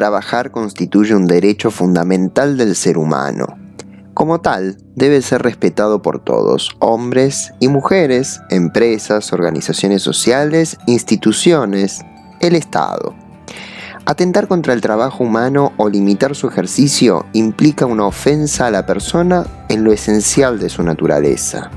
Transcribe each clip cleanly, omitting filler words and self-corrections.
trabajar constituye un derecho fundamental del ser humano. Como tal, debe ser respetado por todos, hombres y mujeres, empresas, organizaciones sociales, instituciones, el Estado. Atentar contra el trabajo humano o limitar su ejercicio implica una ofensa a la persona en lo esencial de su naturaleza.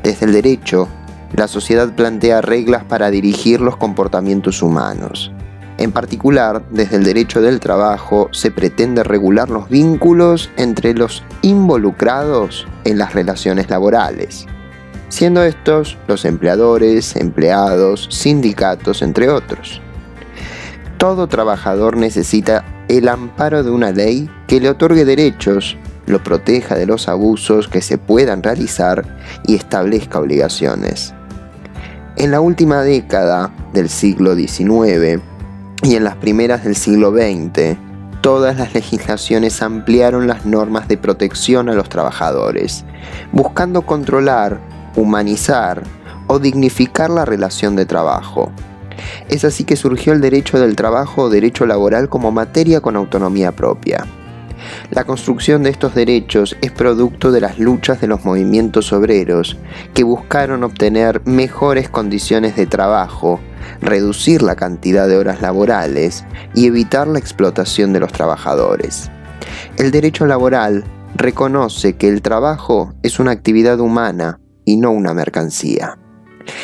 Desde el derecho, la sociedad plantea reglas para dirigir los comportamientos humanos. En particular, desde el derecho del trabajo se pretende regular los vínculos entre los involucrados en las relaciones laborales, siendo estos los empleadores, empleados, sindicatos, entre otros. Todo trabajador necesita el amparo de una ley que le otorgue derechos, lo proteja de los abusos que se puedan realizar y establezca obligaciones. En la última década del siglo XIX y en las primeras del siglo XX, todas las legislaciones ampliaron las normas de protección a los trabajadores, buscando controlar, humanizar o dignificar la relación de trabajo. Es así que surgió el derecho del trabajo o derecho laboral como materia con autonomía propia. La construcción de estos derechos es producto de las luchas de los movimientos obreros que buscaron obtener mejores condiciones de trabajo, reducir la cantidad de horas laborales y evitar la explotación de los trabajadores. El derecho laboral reconoce que el trabajo es una actividad humana y no una mercancía.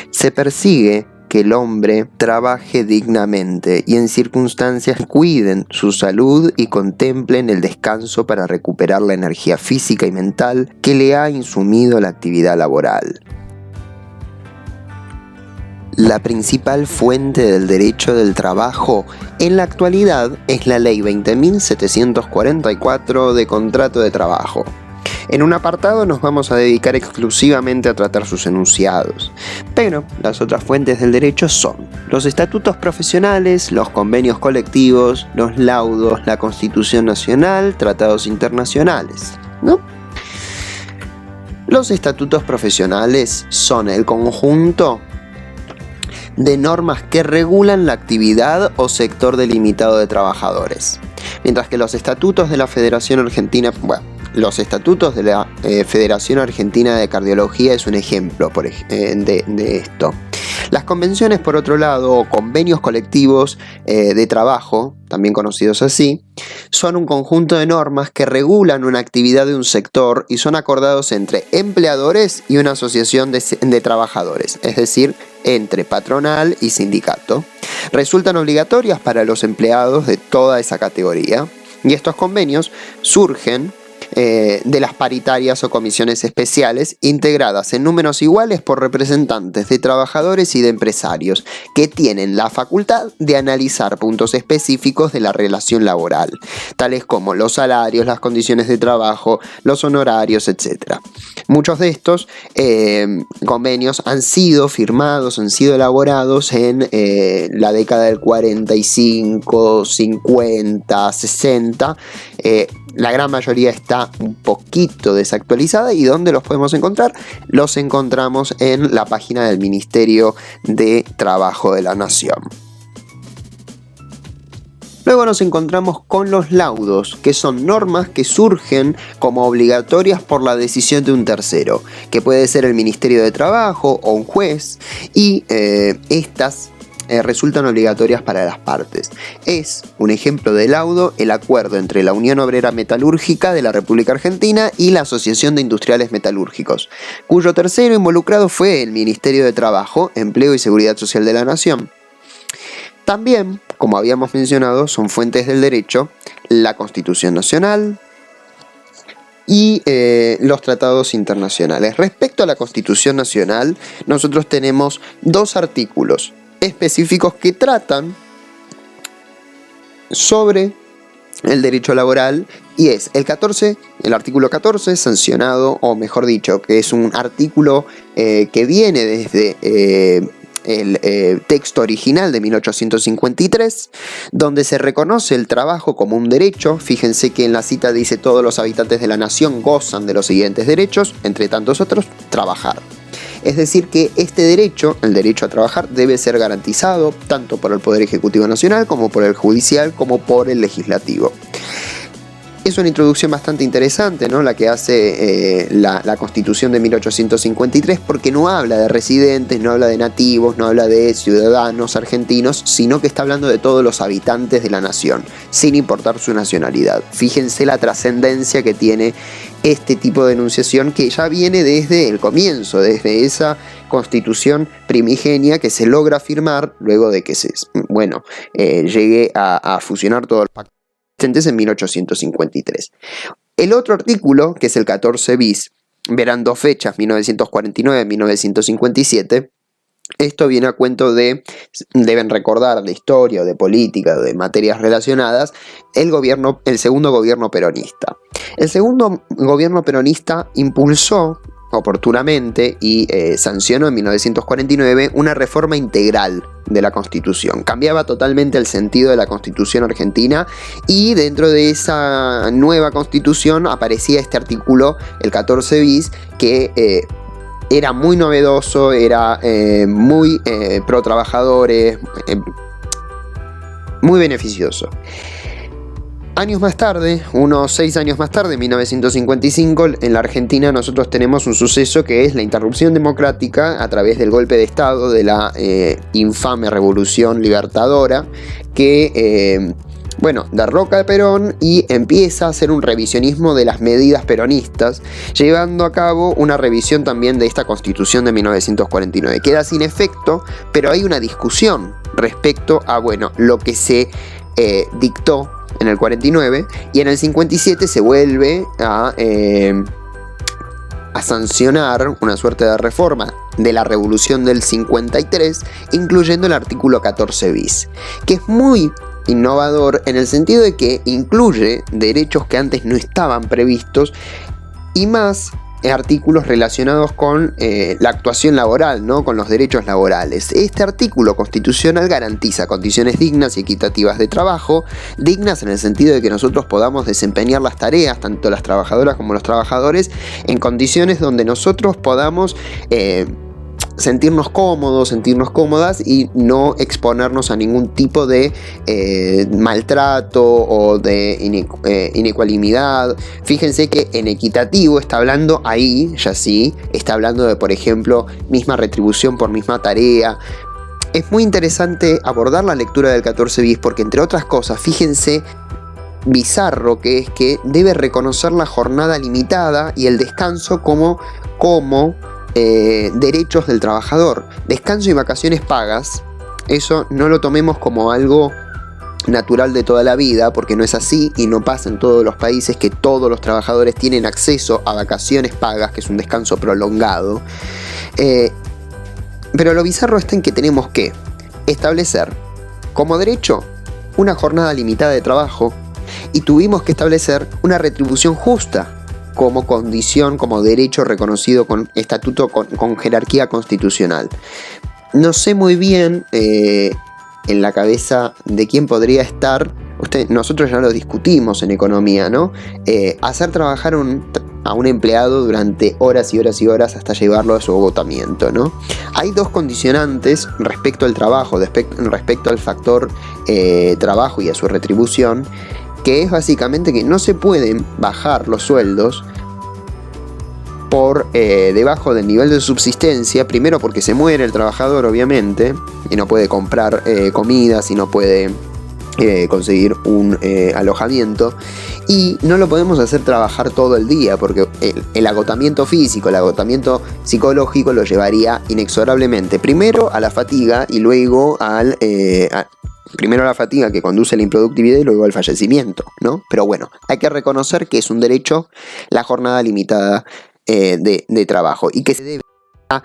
Se persigue que el hombre trabaje dignamente y en circunstancias que cuiden su salud y contemplen el descanso para recuperar la energía física y mental que le ha insumido la actividad laboral. La principal fuente del derecho del trabajo en la actualidad es la Ley 20.744 de Contrato de Trabajo. En un apartado nos vamos a dedicar exclusivamente a tratar sus enunciados, pero las otras fuentes del derecho son los estatutos profesionales, los convenios colectivos, los laudos, la Constitución Nacional, tratados internacionales, ¿no? Los estatutos profesionales son el conjunto de normas que regulan la actividad o sector delimitado de trabajadores, mientras que los estatutos de la Federación Argentina, los estatutos de la Federación Argentina de Cardiología es un ejemplo de esto. Las convenciones, por otro lado, o convenios colectivos de trabajo, también conocidos así, son un conjunto de normas que regulan una actividad de un sector y son acordados entre empleadores y una asociación de trabajadores, es decir, entre patronal y sindicato. Resultan obligatorias para los empleados de toda esa categoría y estos convenios surgen de las paritarias o comisiones especiales integradas en números iguales por representantes de trabajadores y de empresarios que tienen la facultad de analizar puntos específicos de la relación laboral, tales como los salarios, las condiciones de trabajo, los honorarios, etc. Muchos de estos convenios han sido firmados, han sido elaborados en la década del 45, 50, 60. La gran mayoría está un poquito desactualizada. ¿Y dónde los podemos encontrar? Los encontramos en la página del Ministerio de Trabajo de la Nación. Luego nos encontramos con los laudos, que son normas que surgen como obligatorias por la decisión de un tercero, que puede ser el Ministerio de Trabajo o un juez, y estas resultan obligatorias para las partes. Es un ejemplo de laudo el acuerdo entre la Unión Obrera Metalúrgica de la República Argentina y la Asociación de Industriales Metalúrgicos, cuyo tercero involucrado fue el Ministerio de Trabajo, Empleo y Seguridad Social de la Nación. También, como habíamos mencionado, son fuentes del derecho la Constitución Nacional y los tratados internacionales. Respecto a la Constitución Nacional, nosotros tenemos dos artículos específicos que tratan sobre el derecho laboral, y es el artículo 14, sancionado, o mejor dicho, que es un artículo que viene desde el texto original de 1853, donde se reconoce el trabajo como un derecho. Fíjense que en la cita dice: todos los habitantes de la nación gozan de los siguientes derechos, entre tantos otros, trabajar. Es decir, que este derecho, el derecho a trabajar, debe ser garantizado tanto por el Poder Ejecutivo Nacional como por el Judicial como por el Legislativo. Es una introducción bastante interesante, ¿no?, la que hace la Constitución de 1853, porque no habla de residentes, no habla de nativos, no habla de ciudadanos argentinos, sino que está hablando de todos los habitantes de la nación, sin importar su nacionalidad. Fíjense la trascendencia que tiene este tipo de enunciación, que ya viene desde el comienzo, desde esa Constitución primigenia que se logra firmar luego de que llegue a fusionar todo el pacto en 1853. El otro artículo, que es el 14 bis, verán dos fechas, 1949 y 1957. Esto viene a cuento deben recordar de historia o de política o de materias relacionadas, el segundo gobierno peronista. El segundo gobierno peronista impulsó oportunamente y sancionó en 1949 una reforma integral de la Constitución. Cambiaba totalmente el sentido de la Constitución argentina, y dentro de esa nueva Constitución aparecía este artículo, el 14 bis, que era muy novedoso, era muy pro trabajadores, muy beneficioso. Años más tarde, unos 6 años más tarde, en 1955, en la Argentina nosotros tenemos un suceso que es la interrupción democrática a través del golpe de Estado de la infame Revolución Libertadora, que derroca a Perón y empieza a hacer un revisionismo de las medidas peronistas, llevando a cabo una revisión también de esta Constitución de 1949. Queda sin efecto, pero hay una discusión respecto a lo que se dictó en el 49, y en el 57 se vuelve a sancionar una suerte de reforma de la Revolución del 53, incluyendo el artículo 14 bis, que es muy innovador en el sentido de que incluye derechos que antes no estaban previstos y más artículos relacionados con la actuación laboral, ¿no?, con los derechos laborales. Este artículo constitucional garantiza condiciones dignas y equitativas de trabajo, dignas en el sentido de que nosotros podamos desempeñar las tareas, tanto las trabajadoras como los trabajadores, en condiciones donde nosotros podamos sentirnos cómodos, sentirnos cómodas y no exponernos a ningún tipo de maltrato o de inecuanimidad. Fíjense que en equitativo está hablando ahí, ya sí, está hablando de, por ejemplo, misma retribución por misma tarea. Es muy interesante abordar la lectura del 14 bis porque, entre otras cosas, fíjense bizarro que es que debe reconocer la jornada limitada y el descanso como derechos del trabajador. Descanso y vacaciones pagas, eso no lo tomemos como algo natural de toda la vida, porque no es así y no pasa en todos los países que todos los trabajadores tienen acceso a vacaciones pagas, que es un descanso prolongado. Pero lo bizarro está en que tenemos que establecer como derecho una jornada limitada de trabajo, y tuvimos que establecer una retribución justa como condición, como derecho reconocido con estatuto, con jerarquía constitucional. No sé muy bien en la cabeza de quién podría estar, nosotros ya lo discutimos en economía, ¿no? Hacer trabajar a un empleado durante horas y horas y horas hasta llevarlo a su agotamiento, ¿no? Hay dos condicionantes respecto al trabajo, respecto al factor trabajo y a su retribución, que es básicamente que no se pueden bajar los sueldos por debajo del nivel de subsistencia, primero porque se muere el trabajador, obviamente, y no puede comprar comidas y no puede conseguir un alojamiento, y no lo podemos hacer trabajar todo el día porque el agotamiento físico, el agotamiento psicológico lo llevaría inexorablemente primero a la fatiga y luego primero a la fatiga que conduce a la improductividad y luego al fallecimiento, ¿no? Pero hay que reconocer que es un derecho la jornada limitada de trabajo, y que se debe a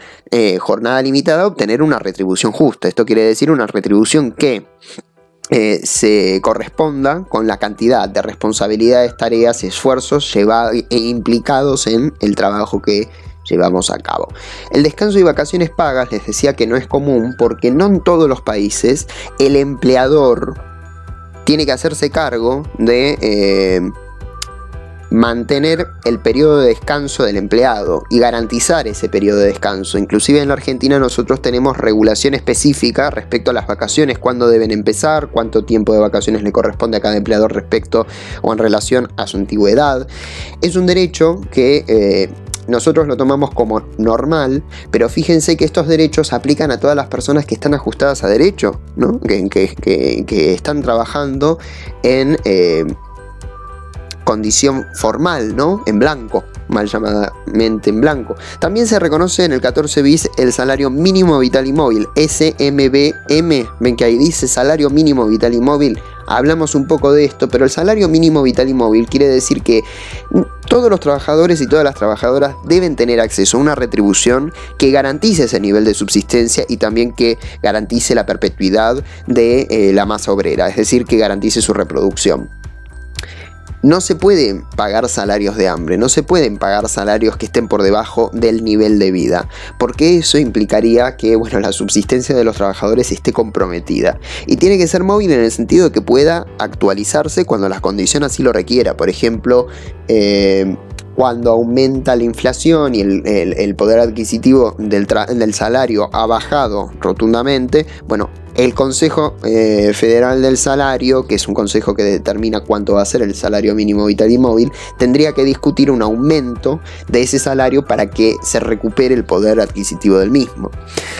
jornada limitada a obtener una retribución justa. Esto quiere decir una retribución que se corresponda con la cantidad de responsabilidades, tareas, esfuerzos implicados en el trabajo que llevamos a cabo. El descanso y vacaciones pagas, les decía que no es común porque no en todos los países el empleador tiene que hacerse cargo de mantener el periodo de descanso del empleado y garantizar ese periodo de descanso. Inclusive en la Argentina nosotros tenemos regulación específica respecto a las vacaciones, cuándo deben empezar, cuánto tiempo de vacaciones le corresponde a cada empleador respecto o en relación a su antigüedad. Es un derecho que nosotros lo tomamos como normal, pero fíjense que estos derechos aplican a todas las personas que están ajustadas a derecho, ¿no? que están trabajando en condición formal, ¿no? En blanco, mal llamadamente en blanco. También se reconoce en el 14 bis el salario mínimo vital y móvil, SMVM. Ven que ahí dice salario mínimo vital y móvil. Hablamos un poco de esto, pero el salario mínimo vital y móvil quiere decir que todos los trabajadores y todas las trabajadoras deben tener acceso a una retribución que garantice ese nivel de subsistencia y también que garantice la perpetuidad de la masa obrera, es decir, que garantice su reproducción. No se pueden pagar salarios de hambre, no se pueden pagar salarios que estén por debajo del nivel de vida, porque eso implicaría que, bueno, la subsistencia de los trabajadores esté comprometida. Y tiene que ser móvil en el sentido de que pueda actualizarse cuando la condición así lo requiera. Por ejemplo, cuando aumenta la inflación y el poder adquisitivo del salario ha bajado rotundamente, bueno, el Consejo Federal del Salario, que es un consejo que determina cuánto va a ser el salario mínimo vital y móvil, tendría que discutir un aumento de ese salario para que se recupere el poder adquisitivo del mismo.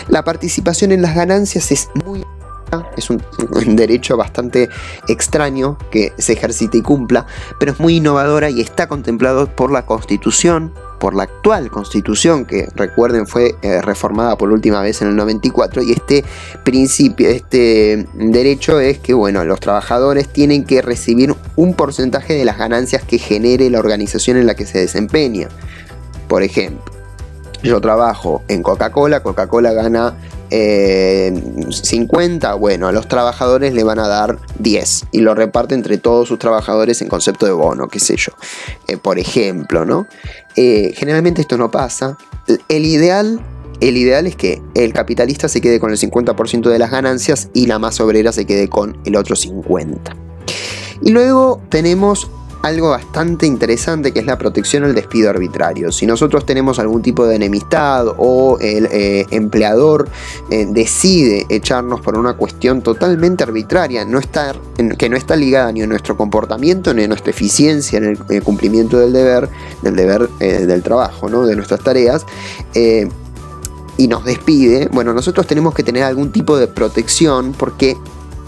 La participación en las ganancias es un derecho bastante extraño que se ejercite y cumpla, pero es muy innovadora y está contemplado por la Constitución, por la actual Constitución, que recuerden fue reformada por última vez en el 94, y este derecho es que, bueno, los trabajadores tienen que recibir un porcentaje de las ganancias que genere la organización en la que se desempeña. Por ejemplo, yo trabajo en Coca-Cola, Coca-Cola gana 50, bueno, a los trabajadores le van a dar 10 y lo reparte entre todos sus trabajadores en concepto de bono, qué sé yo, por ejemplo, ¿no? Generalmente esto no pasa. El ideal es que el capitalista se quede con el 50% de las ganancias y la masa obrera se quede con el otro 50%. Y luego tenemos algo bastante interesante, que es la protección al despido arbitrario. Si nosotros tenemos algún tipo de enemistad o el empleador decide echarnos por una cuestión totalmente arbitraria, que no está ligada ni a nuestro comportamiento ni a nuestra eficiencia en el cumplimiento del deber del trabajo, ¿no? De nuestras tareas, y nos despide, bueno, nosotros tenemos que tener algún tipo de protección, porque,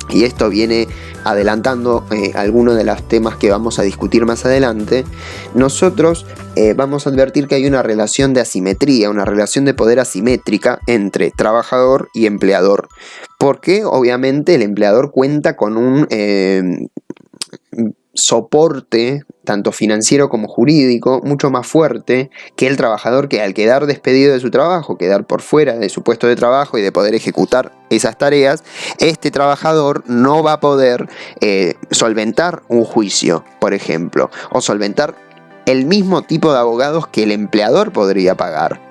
y esto viene adelantando algunos de los temas que vamos a discutir más adelante, nosotros vamos a advertir que hay una relación de asimetría, una relación de poder asimétrica entre trabajador y empleador, porque obviamente el empleador cuenta con un soporte tanto financiero como jurídico mucho más fuerte que el trabajador, que al quedar despedido de su trabajo, quedar por fuera de su puesto de trabajo y de poder ejecutar esas tareas, este trabajador no va a poder solventar un juicio, por ejemplo, o solventar el mismo tipo de abogados que el empleador podría pagar,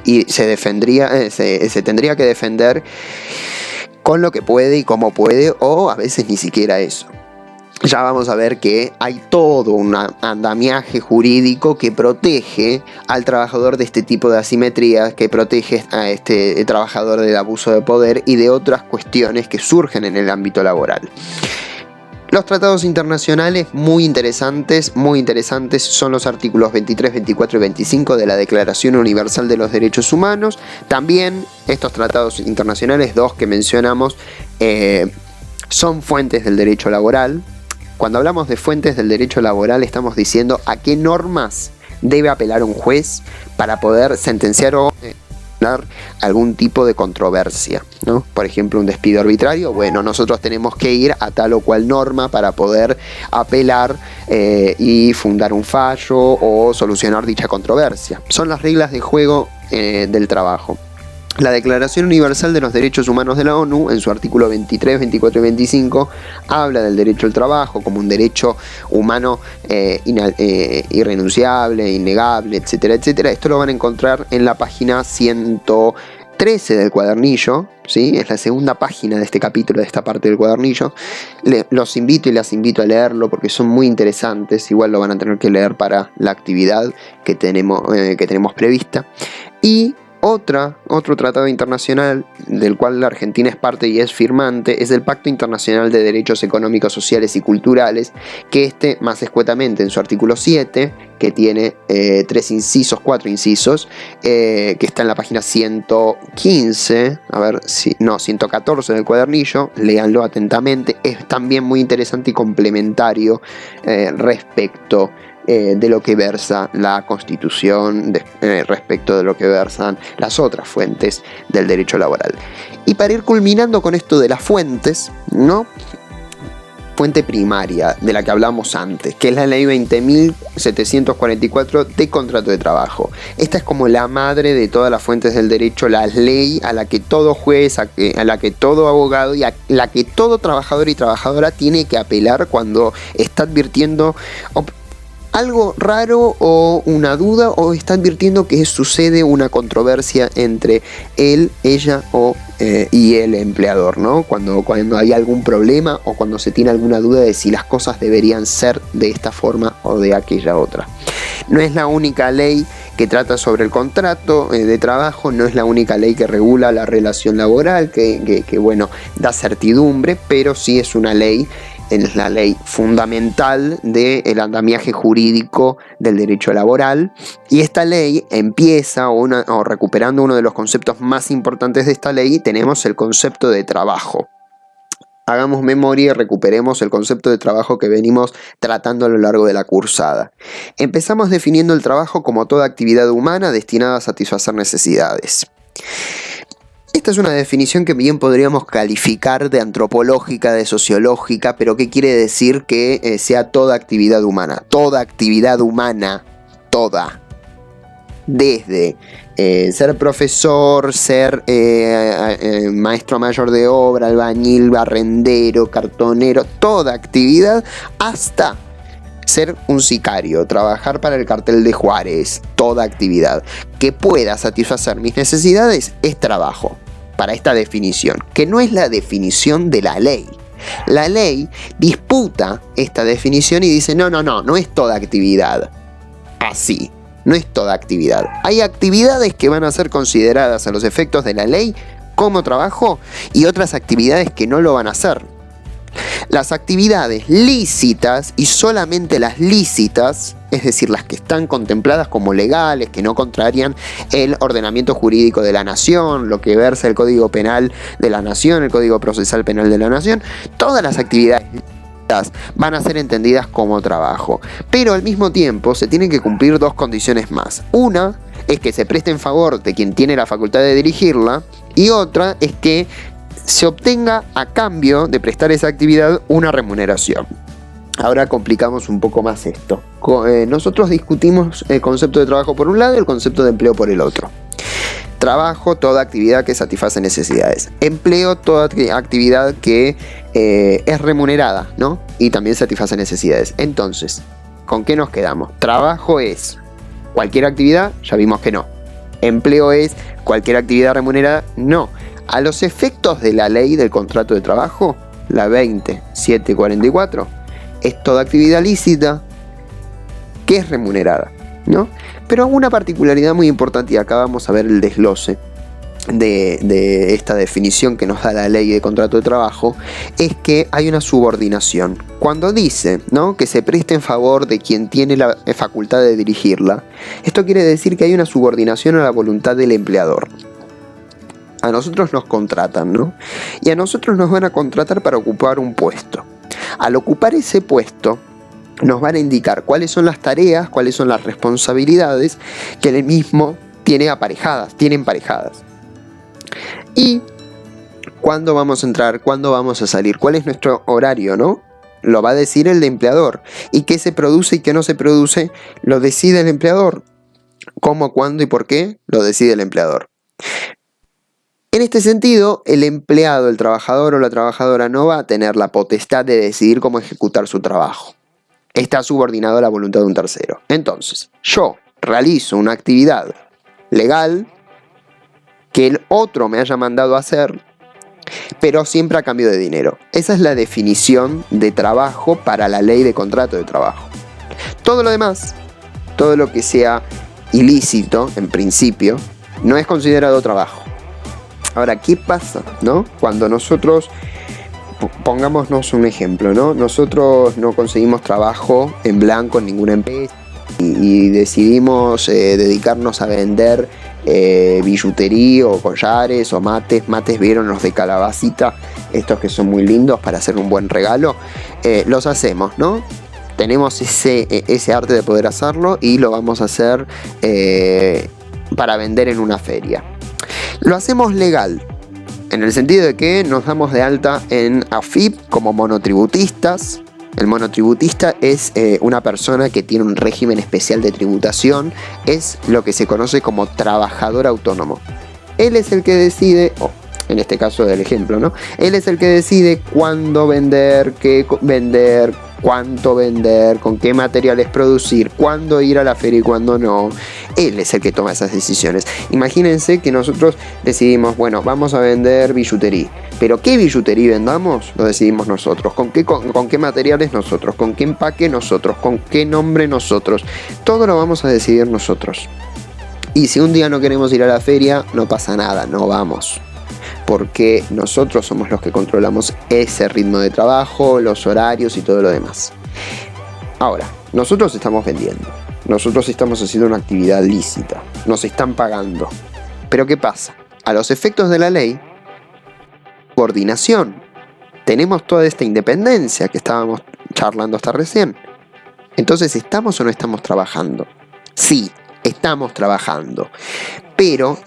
y se tendría que defender con lo que puede y como puede, o a veces ni siquiera eso. Ya vamos a ver que hay todo un andamiaje jurídico que protege al trabajador de este tipo de asimetrías, que protege a este trabajador del abuso de poder y de otras cuestiones que surgen en el ámbito laboral. Los tratados internacionales muy interesantes son los artículos 23, 24 y 25 de la Declaración Universal de los Derechos Humanos. También estos tratados internacionales, dos que mencionamos, son fuentes del derecho laboral. Cuando hablamos de fuentes del derecho laboral, estamos diciendo a qué normas debe apelar un juez para poder sentenciar o algún tipo de controversia, ¿no? Por ejemplo, un despido arbitrario. Bueno, nosotros tenemos que ir a tal o cual norma para poder apelar y fundar un fallo o solucionar dicha controversia. Son las reglas de juego del trabajo. La Declaración Universal de los Derechos Humanos de la ONU, en su artículo 23, 24 y 25, habla del derecho al trabajo como un derecho humano irrenunciable, innegable, etcétera, etcétera. Esto lo van a encontrar en la página 114 13 del cuadernillo, ¿sí? Es la segunda página de este capítulo, de esta parte del cuadernillo. Los invito y las invito a leerlo porque son muy interesantes. Igual lo van a tener que leer para la actividad que tenemos prevista. Y otro tratado internacional del cual la Argentina es parte y es firmante es el Pacto Internacional de Derechos Económicos, Sociales y Culturales, que más escuetamente en su artículo 7, que tiene 4 incisos, que está en la página 115, 114 del cuadernillo, léanlo atentamente, es también muy interesante y complementario respecto de lo que versa la Constitución, respecto de lo que versan las otras fuentes del derecho laboral. Y para ir culminando con esto de las fuentes, ¿no? Fuente primaria de la que hablamos antes, que es la ley 20.744 de contrato de trabajo. Esta es como la madre de todas las fuentes del derecho, la ley a la que todo juez, a la que todo abogado y a la que todo trabajador y trabajadora tiene que apelar cuando está advirtiendo algo raro o una duda, o está advirtiendo que sucede una controversia entre él, ella y el empleador, ¿no? Cuando hay algún problema o cuando se tiene alguna duda de si las cosas deberían ser de esta forma o de aquella otra. No es la única ley que trata sobre el contrato de trabajo, no es la única ley que regula la relación laboral, que da certidumbre, pero sí es una ley. Es la ley fundamental del andamiaje jurídico del derecho laboral, y esta ley empieza, recuperando uno de los conceptos más importantes de esta ley, tenemos el concepto de trabajo. Hagamos memoria y recuperemos el concepto de trabajo que venimos tratando a lo largo de la cursada. Empezamos definiendo el trabajo como toda actividad humana destinada a satisfacer necesidades. Esta es una definición que bien podríamos calificar de antropológica, de sociológica, pero ¿qué quiere decir que sea toda actividad humana? Toda actividad humana, toda. Desde ser profesor, ser maestro mayor de obra, albañil, barrendero, cartonero, toda actividad, hasta ser un sicario, trabajar para el cartel de Juárez, toda actividad que pueda satisfacer mis necesidades es trabajo, para esta definición, que no es la definición de la ley. La ley disputa esta definición y dice, no es toda actividad. Así, no es toda actividad. Hay actividades que van a ser consideradas a los efectos de la ley como trabajo y otras actividades que no lo van a hacer. Las actividades lícitas, y solamente las lícitas, es decir, las que están contempladas como legales, que no contrarian el ordenamiento jurídico de la nación, lo que versa el Código Penal de la nación, el Código Procesal Penal de la nación, todas las actividades lícitas van a ser entendidas como trabajo. Pero al mismo tiempo se tienen que cumplir dos condiciones más. Una es que se preste en favor de quien tiene la facultad de dirigirla, y otra es que se obtenga a cambio de prestar esa actividad una remuneración. Ahora complicamos un poco más esto. Nosotros discutimos el concepto de trabajo por un lado y el concepto de empleo por el otro. Trabajo, toda actividad que satisface necesidades. Empleo, toda actividad que es remunerada, ¿no? Y también satisface necesidades. Entonces, ¿con qué nos quedamos? Trabajo es cualquier actividad, ya vimos que no. Empleo es cualquier actividad remunerada, no. A los efectos de la ley del contrato de trabajo, la 20.744, es toda actividad lícita que es remunerada, ¿no? Pero una particularidad muy importante, y acá vamos a ver el desglose de esta definición que nos da la ley de contrato de trabajo, es que hay una subordinación. Cuando dice, ¿no?, que se preste en favor de quien tiene la facultad de dirigirla, esto quiere decir que hay una subordinación a la voluntad del empleador. A nosotros nos contratan, ¿no? Y a nosotros nos van a contratar para ocupar un puesto. Al ocupar ese puesto, nos van a indicar cuáles son las tareas, cuáles son las responsabilidades que el mismo tiene emparejadas. Y cuándo vamos a entrar, cuándo vamos a salir, cuál es nuestro horario, ¿no? Lo va a decir el empleador. Y qué se produce y qué no se produce, lo decide el empleador. ¿Cómo, cuándo y por qué? Lo decide el empleador. En este sentido, el empleado, el trabajador o la trabajadora no va a tener la potestad de decidir cómo ejecutar su trabajo. Está subordinado a la voluntad de un tercero. Entonces, yo realizo una actividad legal que el otro me haya mandado a hacer, pero siempre a cambio de dinero. Esa es la definición de trabajo para la ley de contrato de trabajo. Todo lo demás, todo lo que sea ilícito, en principio, no es considerado trabajo. Ahora, ¿qué pasa, no? Cuando nosotros, pongámonos un ejemplo, ¿no? Nosotros no conseguimos trabajo en blanco en ninguna empresa y decidimos dedicarnos a vender billutería o collares o mates. ¿Vieron los de calabacita? Estos que son muy lindos para hacer un buen regalo. Los hacemos, ¿no? Tenemos ese arte de poder hacerlo y lo vamos a hacer para vender en una feria. Lo hacemos legal, en el sentido de que nos damos de alta en AFIP como monotributistas. El monotributista es una persona que tiene un régimen especial de tributación, es lo que se conoce como trabajador autónomo. Él es el que decide, en este caso del ejemplo, ¿no? Él es el que decide cuándo vender, qué vender, cuánto vender, con qué materiales producir, cuándo ir a la feria y cuándo no. Él es el que toma esas decisiones. Imagínense que nosotros decidimos, bueno, vamos a vender billutería. Pero ¿qué billutería vendamos? Lo decidimos nosotros. ¿Con qué materiales nosotros? ¿Con qué empaque nosotros? ¿Con qué nombre nosotros? Todo lo vamos a decidir nosotros. Y si un día no queremos ir a la feria, no pasa nada, no vamos. Porque nosotros somos los que controlamos ese ritmo de trabajo, los horarios y todo lo demás. Ahora, nosotros estamos vendiendo. Nosotros estamos haciendo una actividad lícita. Nos están pagando. Pero ¿qué pasa? A los efectos de la ley, coordinación. Tenemos toda esta independencia que estábamos charlando hasta recién. Entonces, ¿estamos o no estamos trabajando? Sí, estamos trabajando. Pero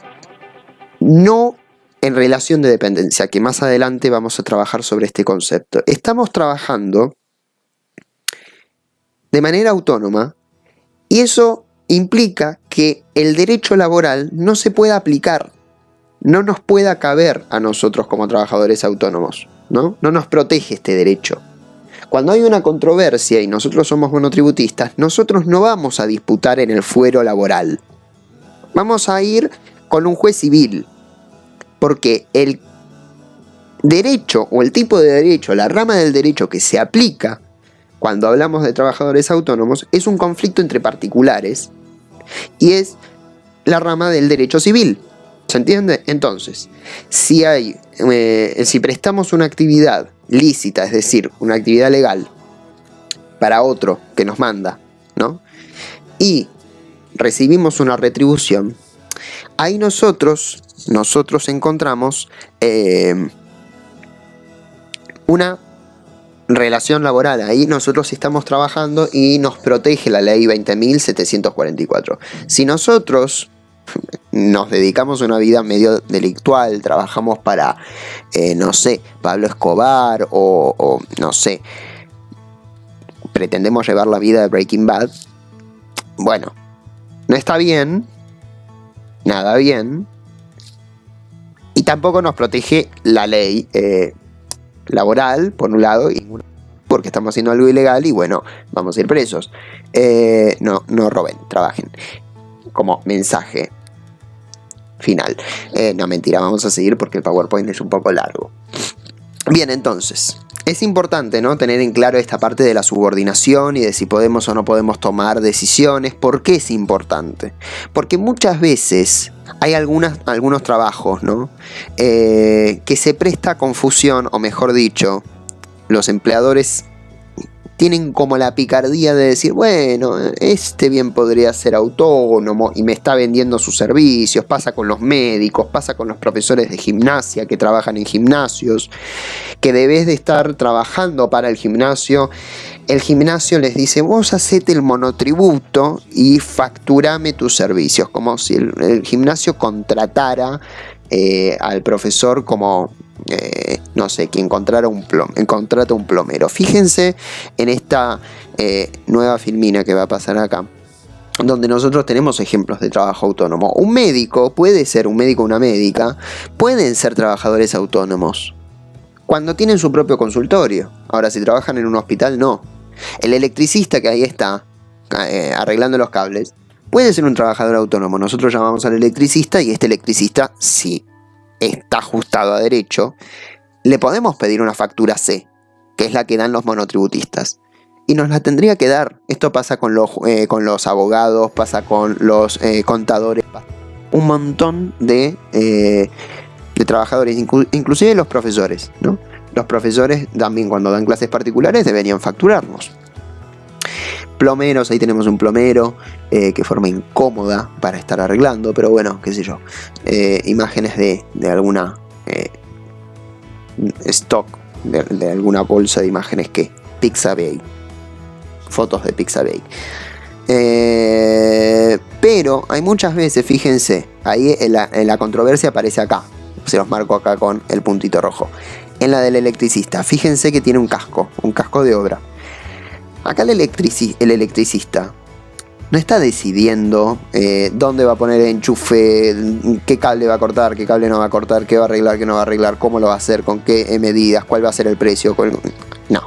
no en relación de dependencia, que más adelante vamos a trabajar sobre este concepto. Estamos trabajando de manera autónoma y eso implica que el derecho laboral no se pueda aplicar, no nos pueda caber a nosotros como trabajadores autónomos, ¿no? No nos protege este derecho. Cuando hay una controversia y nosotros somos monotributistas, nosotros no vamos a disputar en el fuero laboral. Vamos a ir con un juez civil. Porque el derecho o el tipo de derecho, la rama del derecho que se aplica cuando hablamos de trabajadores autónomos es un conflicto entre particulares y es la rama del derecho civil. ¿Se entiende? Entonces, si prestamos una actividad lícita, es decir, una actividad legal para otro que nos manda, ¿no? Y recibimos una retribución, ahí nosotros encontramos una relación laboral. Ahí nosotros estamos trabajando y nos protege la ley 20.744. Si nosotros nos dedicamos a una vida medio delictual, trabajamos para, no sé, Pablo Escobar o no sé, pretendemos llevar la vida de Breaking Bad, bueno, no está bien, nada bien. Y tampoco nos protege la ley laboral, por un lado, y porque estamos haciendo algo ilegal y bueno, vamos a ir presos. No roben, trabajen. Como mensaje final. No, mentira, vamos a seguir porque el PowerPoint es un poco largo. Bien, entonces, es importante, ¿no?, tener en claro esta parte de la subordinación y de si podemos o no podemos tomar decisiones. ¿Por qué es importante? Porque muchas veces hay algunos trabajos, ¿no?, que se presta a confusión, o mejor dicho, los empleadores tienen como la picardía de decir, bueno, este bien podría ser autónomo y me está vendiendo sus servicios. Pasa con los médicos, pasa con los profesores de gimnasia que trabajan en gimnasios, que debes de estar trabajando para el gimnasio. El gimnasio les dice, vos hacete el monotributo y facturame tus servicios, como si el gimnasio contratara al profesor como... no sé, quien contrata un plomero. Fíjense en esta nueva filmina que va a pasar acá, donde nosotros tenemos ejemplos de trabajo autónomo. Un médico puede ser, un médico o una médica, pueden ser trabajadores autónomos cuando tienen su propio consultorio. Ahora, si trabajan en un hospital, no. El electricista que ahí está arreglando los cables, Puede ser un trabajador autónomo. Nosotros llamamos al electricista y este electricista, si está ajustado a derecho, le podemos pedir una factura C, que es la que dan los monotributistas. Y nos la tendría que dar. Esto pasa con los abogados, pasa con los contadores, un montón de trabajadores, inclusive los profesores, ¿no? Los profesores también cuando dan clases particulares deberían facturarnos. Plomeros, ahí tenemos un plomero, que forma incómoda para estar arreglando, pero bueno, qué sé yo. Imágenes de alguna stock, de alguna bolsa de imágenes que Pixabay. Fotos de Pixabay. Pero hay muchas veces, fíjense, ahí en la controversia aparece acá. Se los marco acá con el puntito rojo. En la del electricista, fíjense que tiene un casco de obra. Acá el electricista no está decidiendo dónde va a poner el enchufe, qué cable va a cortar, qué cable no va a cortar, qué va a arreglar, qué no va a arreglar, cómo lo va a hacer, con qué medidas, cuál va a ser el precio. No.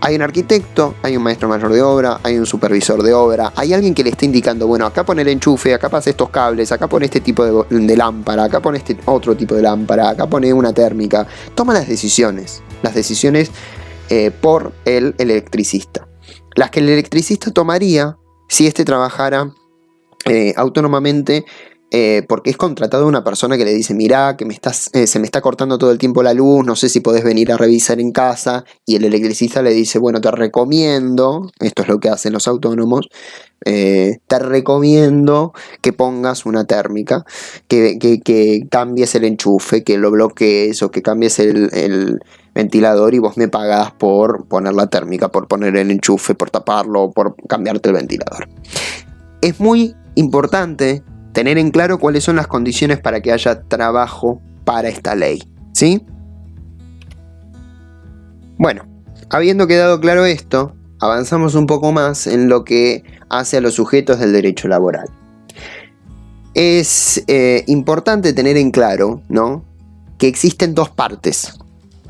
Hay un arquitecto, hay un maestro mayor de obra, hay un supervisor de obra, hay alguien que le está indicando, bueno, acá pone el enchufe, acá pasa estos cables, acá pone este tipo de lámpara, acá pone este otro tipo de lámpara, acá pone una térmica. Toma las decisiones por el electricista. Las que el electricista tomaría si este trabajara autónomamente, porque es contratado una persona que le dice, mirá, que se me está cortando todo el tiempo la luz, no sé si podés venir a revisar en casa, y el electricista le dice, bueno, te recomiendo, esto es lo que hacen los autónomos, te recomiendo que pongas una térmica, que cambies el enchufe, que lo bloquees, o que cambies el ventilador y vos me pagás por poner la térmica, por poner el enchufe, por taparlo, por cambiarte el ventilador. Es muy importante tener en claro cuáles son las condiciones para que haya trabajo para esta ley, ¿sí? Bueno, habiendo quedado claro esto, avanzamos un poco más en lo que hace a los sujetos del derecho laboral. Es importante tener en claro, ¿no?, que existen dos partes.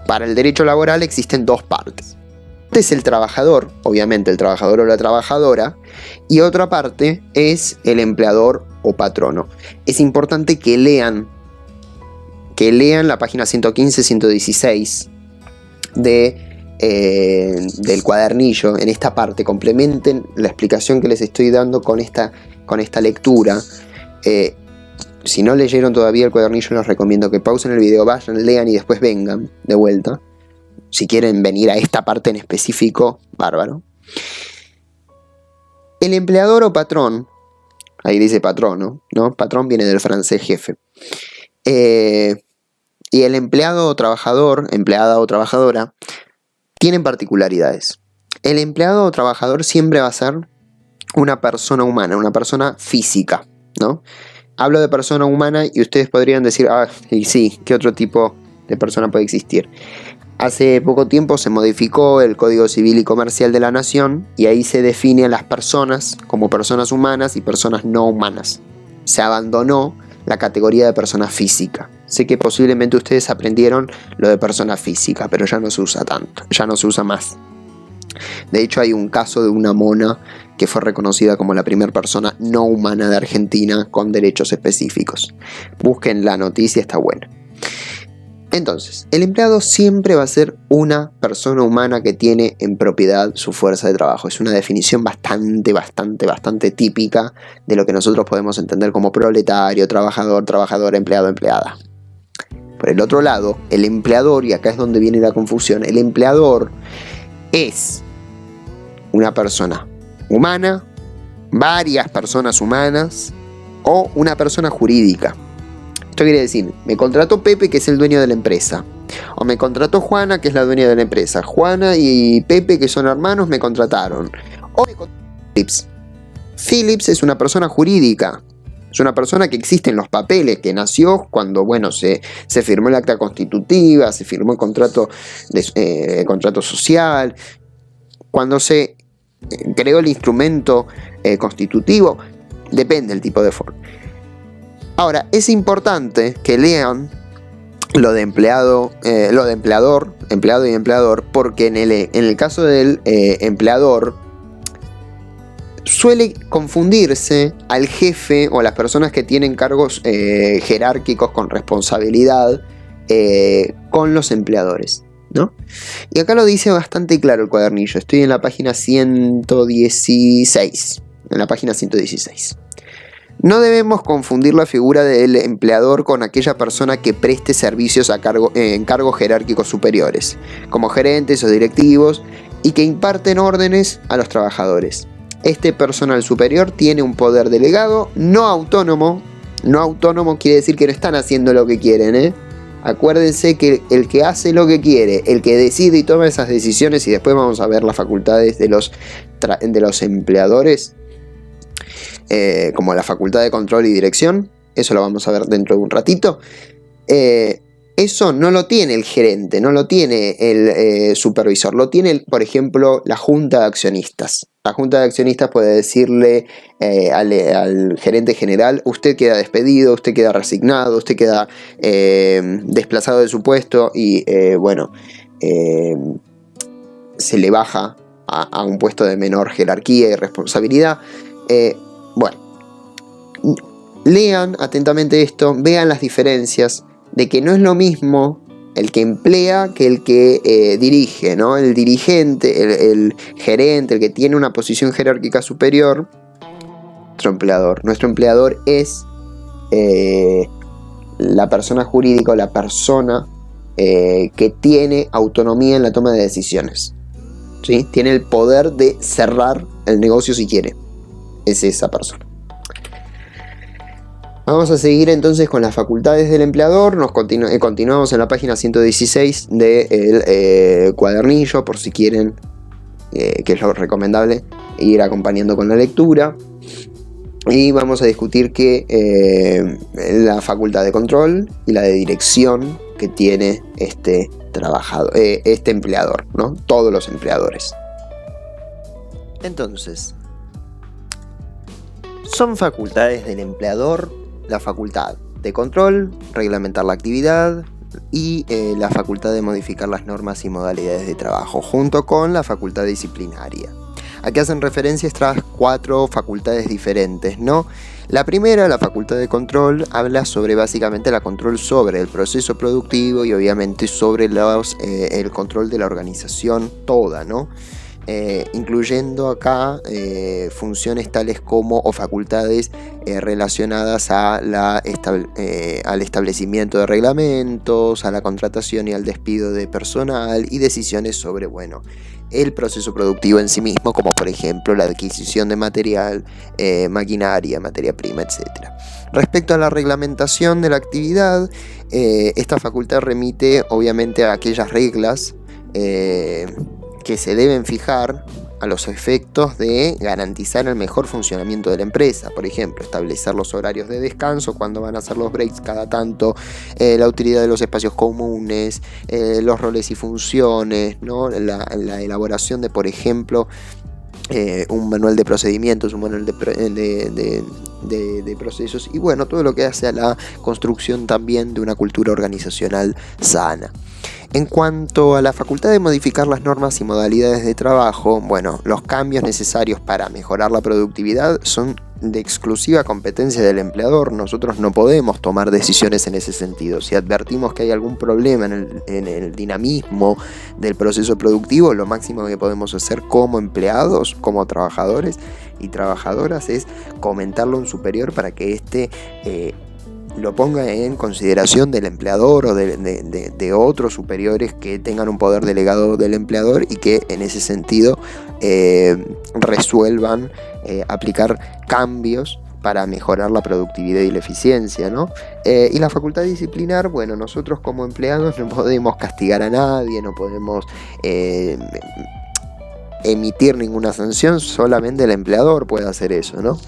Para el derecho laboral existen dos partes. Este es el trabajador, obviamente el trabajador o la trabajadora, y otra parte es el empleador o patrono. Es importante que lean la página 115-116 del cuadernillo. En esta parte complementen la explicación que les estoy dando con esta lectura. Si no leyeron todavía el cuadernillo, les recomiendo que pausen el video, vayan, lean y después vengan de vuelta. Si quieren venir a esta parte en específico, bárbaro. El empleador o patrón, ahí dice patrono, ¿no? Patrón viene del francés jefe. Y el empleado o trabajador, empleada o trabajadora, tienen particularidades. El empleado o trabajador siempre va a ser una persona humana, una persona física, ¿no? Hablo de persona humana y ustedes podrían decir, y sí, ¿qué otro tipo de persona puede existir? Hace poco tiempo se modificó el Código Civil y Comercial de la Nación y ahí se define a las personas como personas humanas y personas no humanas. Se abandonó la categoría de persona física. Sé que posiblemente ustedes aprendieron lo de persona física, pero ya no se usa tanto, ya no se usa más. De hecho, hay un caso de una mona que fue reconocida como la primera persona no humana de Argentina con derechos específicos. Busquen la noticia, está buena. Entonces, el empleado siempre va a ser una persona humana que tiene en propiedad su fuerza de trabajo. Es una definición bastante típica de lo que nosotros podemos entender como proletario, trabajador, trabajadora, empleado, empleada. Por el otro lado, el empleador, y acá es donde viene la confusión, el empleador es una persona humana, varias personas humanas o una persona jurídica. Esto quiere decir, me contrató Pepe, que es el dueño de la empresa, o me contrató Juana, que es la dueña de la empresa. Juana y Pepe, que son hermanos, me contrataron. O me contrató Philips. Philips es una persona jurídica, es una persona que existe en los papeles, que nació cuando, bueno, se firmó el acta constitutiva, se firmó el contrato social, cuando se creó el instrumento constitutivo, depende del tipo de forma. Ahora, es importante que lean lo de empleado y empleador, porque en el caso del empleador suele confundirse al jefe o a las personas que tienen cargos jerárquicos con responsabilidad con los empleadores, ¿no? Y acá lo dice bastante claro el cuadernillo. Estoy en la página 116. En la página 116. No debemos confundir la figura del empleador con aquella persona que preste servicios en cargos jerárquicos superiores, como gerentes o directivos, y que imparten órdenes a los trabajadores. Este personal superior tiene un poder delegado no autónomo. No autónomo quiere decir que no están haciendo lo que quieren, ¿eh? Acuérdense que el que hace lo que quiere, el que decide y toma esas decisiones, y después vamos a ver las facultades de los empleadores, como la facultad de control y dirección, eso lo vamos a ver dentro de un ratito. Eso no lo tiene el gerente, no lo tiene el supervisor, lo tiene, por ejemplo, la junta de accionistas. La junta de accionistas puede decirle al gerente general: usted queda despedido, usted queda resignado, usted queda desplazado de su puesto y se le baja a un puesto de menor jerarquía y responsabilidad. Lean atentamente esto, vean las diferencias de que no es lo mismo el que emplea que el que dirige, ¿no? El dirigente, el gerente, el que tiene una posición jerárquica superior, nuestro empleador. Nuestro empleador es la persona jurídica o la persona que tiene autonomía en la toma de decisiones, ¿sí? Tiene el poder de cerrar el negocio si quiere. Es esa persona. Vamos a seguir entonces con las facultades del empleador. Continuamos en la página 116 del cuadernillo, por si quieren, que es lo recomendable, ir acompañando con la lectura. Y vamos a discutir que la facultad de control y la de dirección que tiene este empleador, ¿no? Todos los empleadores. Entonces, son facultades del empleador la facultad de control, reglamentar la actividad, y la facultad de modificar las normas y modalidades de trabajo, junto con la facultad disciplinaria. Aquí hacen referencia a estas 4 facultades diferentes, ¿no? La primera, la facultad de control, habla sobre básicamente el control sobre el proceso productivo y obviamente sobre el control de la organización toda, ¿no? Incluyendo acá funciones tales como o facultades relacionadas al establecimiento de reglamentos, a la contratación y al despido de personal, y decisiones sobre, el proceso productivo en sí mismo, como por ejemplo la adquisición de material, maquinaria, materia prima, etc. Respecto a la reglamentación de la actividad, esta facultad remite obviamente a aquellas reglas que se deben fijar a los efectos de garantizar el mejor funcionamiento de la empresa. Por ejemplo, establecer los horarios de descanso, cuándo van a ser los breaks cada tanto, la utilidad de los espacios comunes, los roles y funciones, ¿no? La elaboración de, por ejemplo, un manual de procedimientos, un manual de procesos, y todo lo que hace a la construcción también de una cultura organizacional sana. En cuanto a la facultad de modificar las normas y modalidades de trabajo, los cambios necesarios para mejorar la productividad son de exclusiva competencia del empleador. Nosotros no podemos tomar decisiones en ese sentido. Si advertimos que hay algún problema en el dinamismo del proceso productivo, lo máximo que podemos hacer como empleados, como trabajadores y trabajadoras, es comentarlo a un superior para que éste lo ponga en consideración del empleador o de otros superiores que tengan un poder delegado del empleador y que en ese sentido resuelvan aplicar cambios para mejorar la productividad y la eficiencia, ¿no? Y la facultad disciplinar, nosotros como empleados no podemos castigar a nadie, no podemos emitir ninguna sanción, solamente el empleador puede hacer eso, ¿no?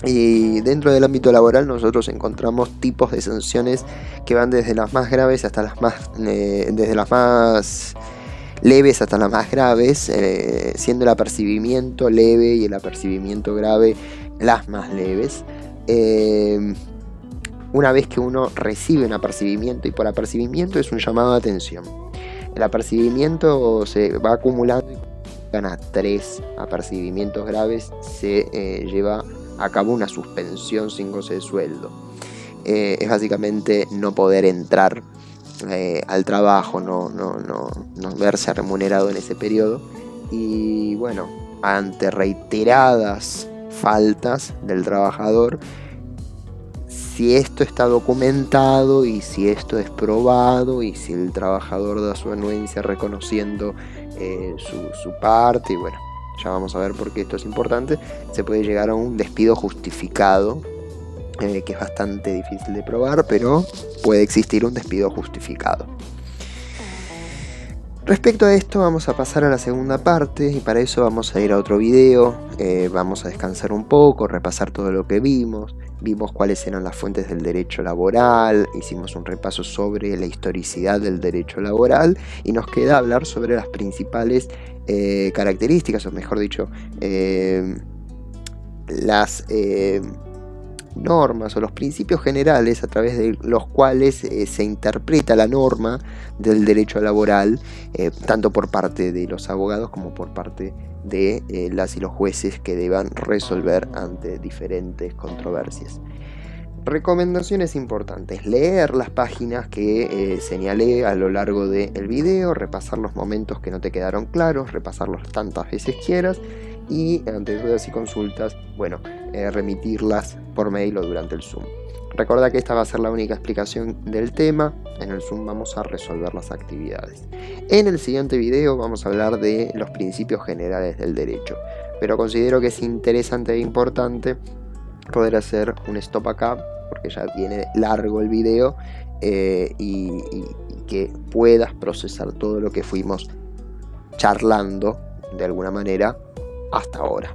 Y dentro del ámbito laboral nosotros encontramos tipos de sanciones que van desde las más graves hasta desde las más leves hasta las más graves, siendo el apercibimiento leve y el apercibimiento grave las más leves. Una vez que uno recibe un apercibimiento, y por apercibimiento es un llamado de atención, el apercibimiento se va acumulando llegan a 3 apercibimientos graves, se lleva a cabo una suspensión sin goce de sueldo. Es básicamente no poder entrar al trabajo, no verse remunerado en ese periodo. Y bueno, ante reiteradas faltas del trabajador, si esto está documentado y si esto es probado y si el trabajador da su anuencia reconociendo su parte, y bueno, ya vamos a ver por qué esto es importante, se puede llegar a un despido justificado, que es bastante difícil de probar, pero puede existir un despido justificado. Respecto a esto vamos a pasar a la segunda parte, y para eso vamos a ir a otro video, vamos a descansar un poco, repasar todo lo que vimos cuáles eran las fuentes del derecho laboral, hicimos un repaso sobre la historicidad del derecho laboral, y nos queda hablar sobre las principales características, o mejor dicho, las normas o los principios generales a través de los cuales se interpreta la norma del derecho laboral, tanto por parte de los abogados como por parte de las y los jueces que deban resolver ante diferentes controversias. Recomendaciones importantes: leer las páginas que señalé a lo largo del video, repasar los momentos que no te quedaron claros, repasarlos tantas veces quieras, y ante dudas y consultas, bueno, remitirlas por mail o durante el Zoom. Recuerda que esta va a ser la única explicación del tema. En el Zoom vamos a resolver las actividades. En el siguiente video vamos a hablar de los principios generales del derecho, pero considero que es interesante e importante poder hacer un stop acá, porque ya viene largo el video, y que puedas procesar todo lo que fuimos charlando de alguna manera hasta ahora.